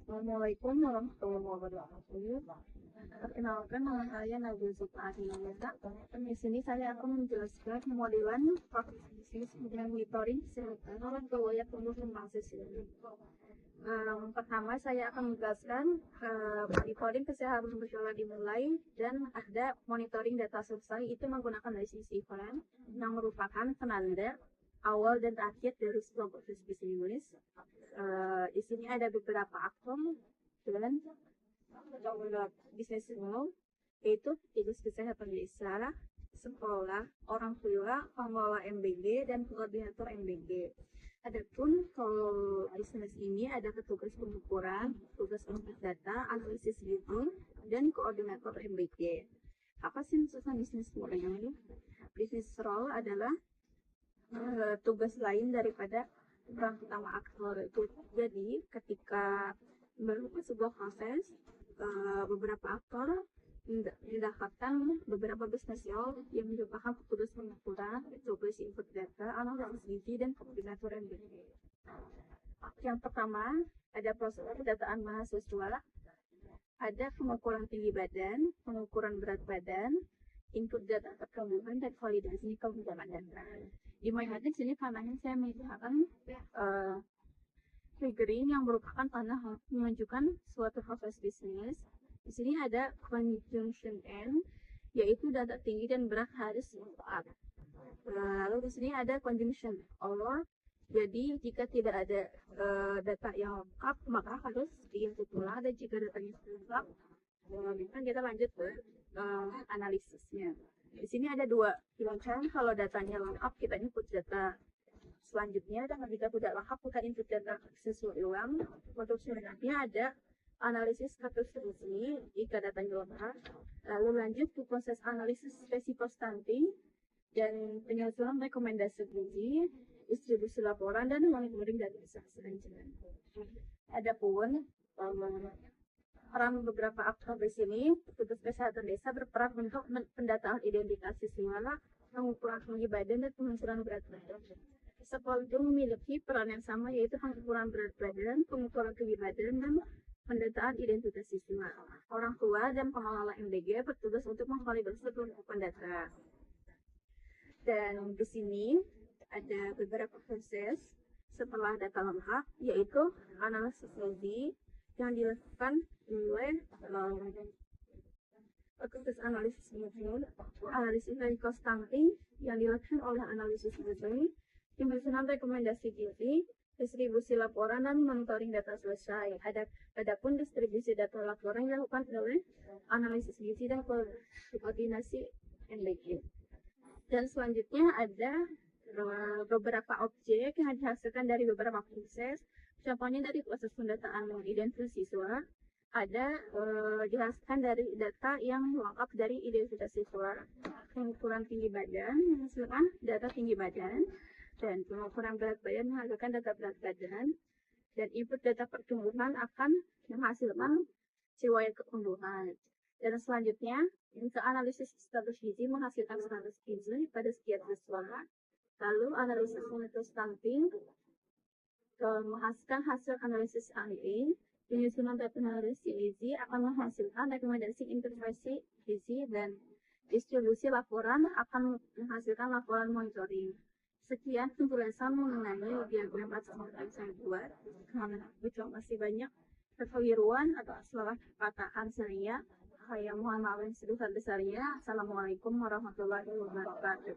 Assalamualaikum warahmatullahi wabarakatuh. Perkenalkan, nama saya Nabil Zulkarnain. Di sini saya akan menjelaskan modelan proses bisnis dengan monitoring kesehatan riwayat tumbuh kembang siswa. Pertama saya akan menjelaskan monitoring kesehatan berjalan dimulai dan ada monitoring data selesai itu menggunakan dari sisi event yang merupakan penanda awal dan akhir dari sebuah proses bisnis. Di sini ada beberapa akun dan bisnis umum, yaitu petugas kesehatan desa, sekolah, orang tua, pengelola MBG, dan koordinator MBG. Adapun kalau bisnis ini ada petugas pengukuran, petugas input data, analisis hitung, dan koordinator MBG. Apa sih maksudnya bisnis role ini? Bisnis role adalah tugas lain daripada peran utama aktor itu. Jadi ketika melakukan sebuah proses, beberapa aktor mendapatkan beberapa bisnis role yang merupakan petugas pengukuran, petugas input data, analisis gizi, dan koordinator MBG. Yang pertama ada proses pendataan mahasiswa, ada pengukuran tinggi badan, pengukuran berat badan, input data perkembangan, dan validasi kebenaran data. Di mana di sini panahnya saya menggunakan triggering yang merupakan panah menunjukkan suatu proses bisnis. Di sini ada conjunction end, yaitu data tinggi dan berat harus lengkap. Lalu di sini ada conjunction or, jadi jika tidak ada data yang lengkap maka harus diinput ulang, dan jika datanya lengkap kita lanjut ke analisisnya. Di sini ada dua pilihan. Kalau datanya lengkap kita input data selanjutnya, dan jika tidak lengkap kita input data sesuai ulang. Untuk selanjutnya ada analisis status fungsi jika datanya lengkap, lalu lanjut ke proses analisis resiko stunting dan penyusunan rekomendasi gizi, distribusi laporan, dan monitoring data selanjutnya. Adapun peran beberapa aktor di sini, petugas kesehatan desa berperan untuk pendataan identitas siswa, pengukuran tinggi badan, dan pengukuran berat badan. Sekolah itu memiliki peran yang sama, yaitu pengukuran berat badan, pengukuran tinggi badan, dan pendataan identitas siswa. Orang tua dan pengelola MBG bertugas untuk mengkalibrasi pengukuran data. Dan di sini ada beberapa proses setelah data lengkap, yaitu analisis gizi yang dilakukan oleh proses analisis gizi, analisis resiko stunting yang dilakukan oleh analisis gizi, penyusunan rekomendasi gizi, distribusi laporan, dan monitoring data selesai. Adapun distribusi data laporan dilakukan oleh analisis gizi dan koordinasi MBG. Dan selanjutnya ada beberapa objek yang dihasilkan dari beberapa proses. Contohnya dari proses pendataan identitas siswa, ada dihasilkan dari data yang lengkap dari identitas siswa. Pengukuran tinggi badan menghasilkan data tinggi badan, dan pengukuran berat badan menghasilkan data berat badan, dan input data pertumbuhan akan menghasilkan riwayat pertumbuhan. Dan selanjutnya, untuk analisis status gizi menghasilkan status gizi pada setiap siswa. Lalu analisis status stunting menghasilkan hasil analisis stunting. Penyusunan data analisis gizi akan menghasilkan rekomendasi intervensi gizi, dan distribusi laporan akan menghasilkan laporan monitoring. Sekian penjelasan mengenai diagram yang saya buat. Terima kasih banyak. Kekeliruan atau salah kata saya mohon maaf yang sebesar-besarnya. Assalamualaikum warahmatullahi wabarakatuh.